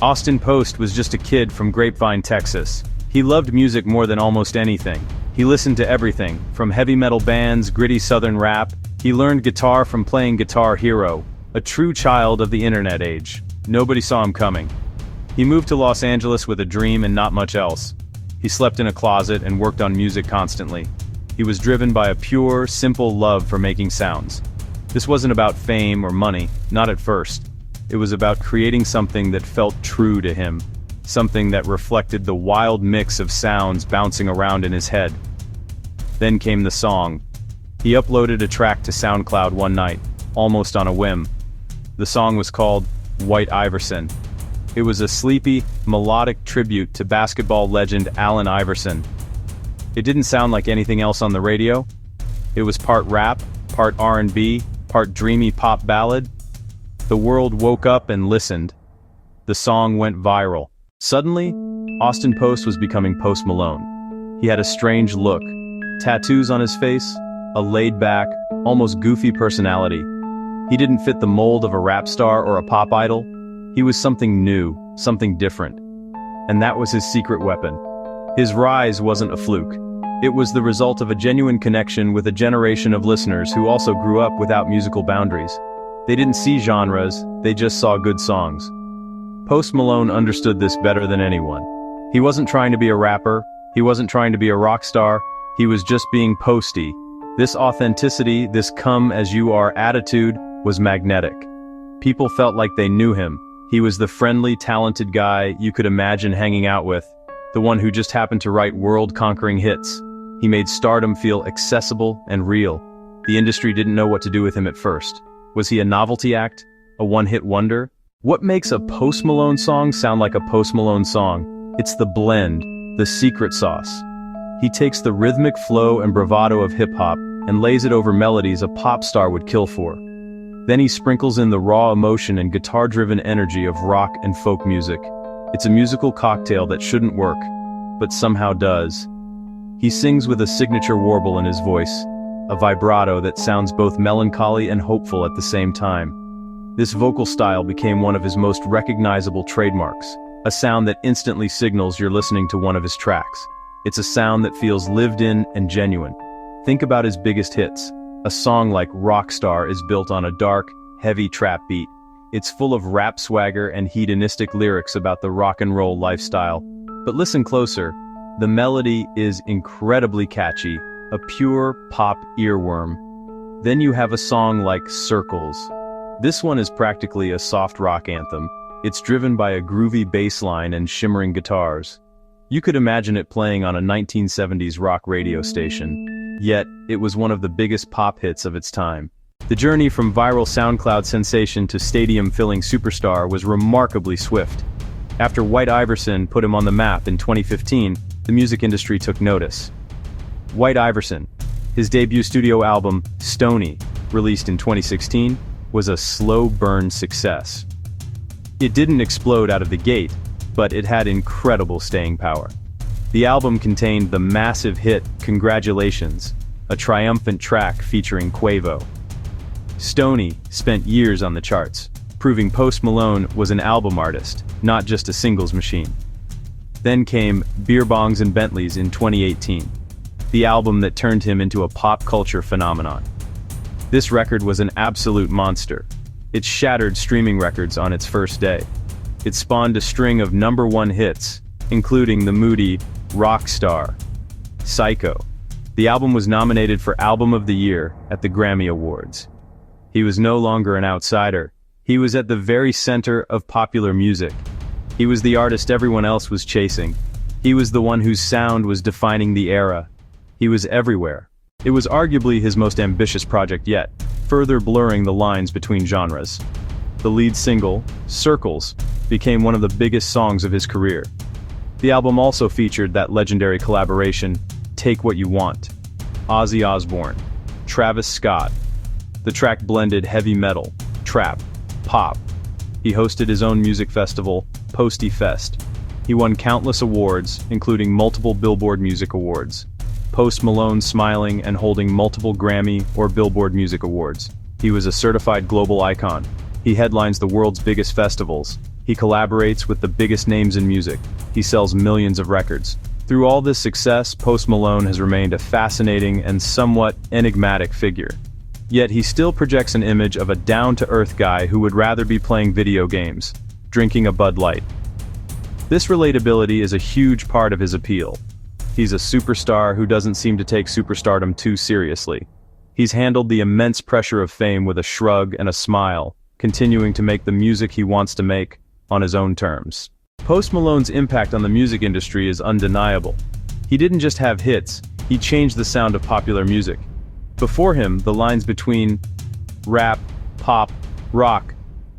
Austin Post was just a kid from Grapevine, Texas. He loved music more than almost anything. He listened to everything, from heavy metal bands, gritty southern rap. He learned guitar from playing Guitar Hero, a true child of the internet age. Nobody saw him coming. He moved to Los Angeles with a dream and not much else. He slept in a closet and worked on music constantly. He was driven by a pure, simple love for making sounds. This wasn't about fame or money, not at first. It was about creating something that felt true to him, something that reflected the wild mix of sounds bouncing around in his head. Then came the song. He uploaded a track to SoundCloud one night, almost on a whim. The song was called White Iverson. It was a sleepy, melodic tribute to basketball legend Allen Iverson. It didn't sound like anything else on the radio. It was part rap, part R&B, part dreamy pop ballad. The world woke up and listened. The song went viral. Suddenly, Austin Post was becoming Post Malone. He had a strange look, tattoos on his face, a laid-back, almost goofy personality. He didn't fit the mold of a rap star or a pop idol. He was something new, something different. And that was his secret weapon. His rise wasn't a fluke. It was the result of a genuine connection with a generation of listeners who also grew up without musical boundaries. They didn't see genres, they just saw good songs. Post Malone understood this better than anyone. He wasn't trying to be a rapper, he wasn't trying to be a rock star, he was just being posty. This authenticity, this come-as-you-are attitude, was magnetic. People felt like they knew him. He was the friendly, talented guy you could imagine hanging out with, the one who just happened to write world-conquering hits. He made stardom feel accessible and real. The industry didn't know what to do with him at first. Was he a novelty act? A one-hit wonder? What makes a Post Malone song sound like a Post Malone song? It's the blend, the secret sauce. He takes the rhythmic flow and bravado of hip-hop and lays it over melodies a pop star would kill for. Then he sprinkles in the raw emotion and guitar-driven energy of rock and folk music. It's a musical cocktail that shouldn't work, but somehow does. He sings with a signature warble in his voice, a vibrato that sounds both melancholy and hopeful at the same time. This vocal style became one of his most recognizable trademarks, a sound that instantly signals you're listening to one of his tracks. It's a sound that feels lived in and genuine. Think about his biggest hits. A song like Rockstar is built on a dark, heavy trap beat. It's full of rap swagger and hedonistic lyrics about the rock and roll lifestyle. But listen closer. The melody is incredibly catchy, a pure pop earworm. Then you have a song like Circles. This one is practically a soft rock anthem. It's driven by a groovy bass line and shimmering guitars. You could imagine it playing on a 1970s rock radio station. Yet, it was one of the biggest pop hits of its time. The journey from viral SoundCloud sensation to stadium-filling superstar was remarkably swift. After White Iverson put him on the map in 2015, the music industry took notice. White Iverson, his debut studio album, Stoney, released in 2016, was a slow burn success. It didn't explode out of the gate, but it had incredible staying power. The album contained the massive hit Congratulations, a triumphant track featuring Quavo. Stoney spent years on the charts, proving Post Malone was an album artist, not just a singles machine. Then came Beer Bongs and Bentleys in 2018, the album that turned him into a pop culture phenomenon. This record was an absolute monster. It shattered streaming records on its first day. It spawned a string of #1 hits, including the moody Rockstar, Psycho. The album was nominated for Album of the Year at the Grammy Awards. He was no longer an outsider. He was at the very center of popular music. He was the artist everyone else was chasing. He was the one whose sound was defining the era. He was everywhere. It was arguably his most ambitious project yet, further blurring the lines between genres. The lead single, Circles, became one of the biggest songs of his career. The album also featured that legendary collaboration, Take What You Want, Ozzy Osbourne, Travis Scott. The track blended heavy metal, trap, pop. He hosted his own music festival, Posty Fest. He won countless awards, including multiple Billboard Music Awards. Post Malone smiling and holding multiple Grammy or Billboard Music Awards. He was a certified global icon. He headlines the world's biggest festivals, He collaborates with the biggest names in music. He sells millions of records. Through all this success, Post Malone has remained a fascinating and somewhat enigmatic figure. Yet he still projects an image of a down-to-earth guy who would rather be playing video games, drinking a Bud Light. This relatability is a huge part of his appeal. He's a superstar who doesn't seem to take superstardom too seriously. He's handled the immense pressure of fame with a shrug and a smile, continuing to make the music he wants to make, on his own terms. Post Malone's impact on the music industry is undeniable. He didn't just have hits, he changed the sound of popular music. Before him, the lines between rap, pop, rock,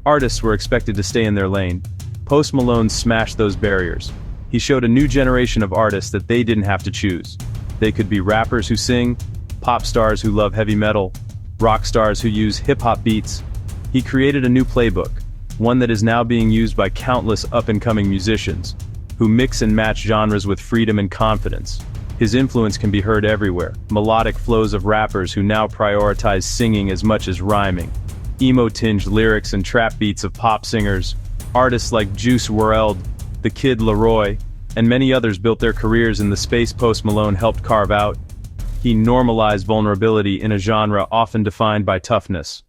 artists were expected to stay in their lane. Post Malone smashed those barriers. He showed a new generation of artists that they didn't have to choose. They could be rappers who sing, pop stars who love heavy metal, rock stars who use hip-hop beats. He created a new playbook, one that is now being used by countless up-and-coming musicians, who mix and match genres with freedom and confidence. His influence can be heard everywhere, melodic flows of rappers who now prioritize singing as much as rhyming, emo-tinged lyrics and trap beats of pop singers. Artists like Juice WRLD, The Kid Laroi, and many others built their careers in the space Post Malone helped carve out. He normalized vulnerability in a genre often defined by toughness.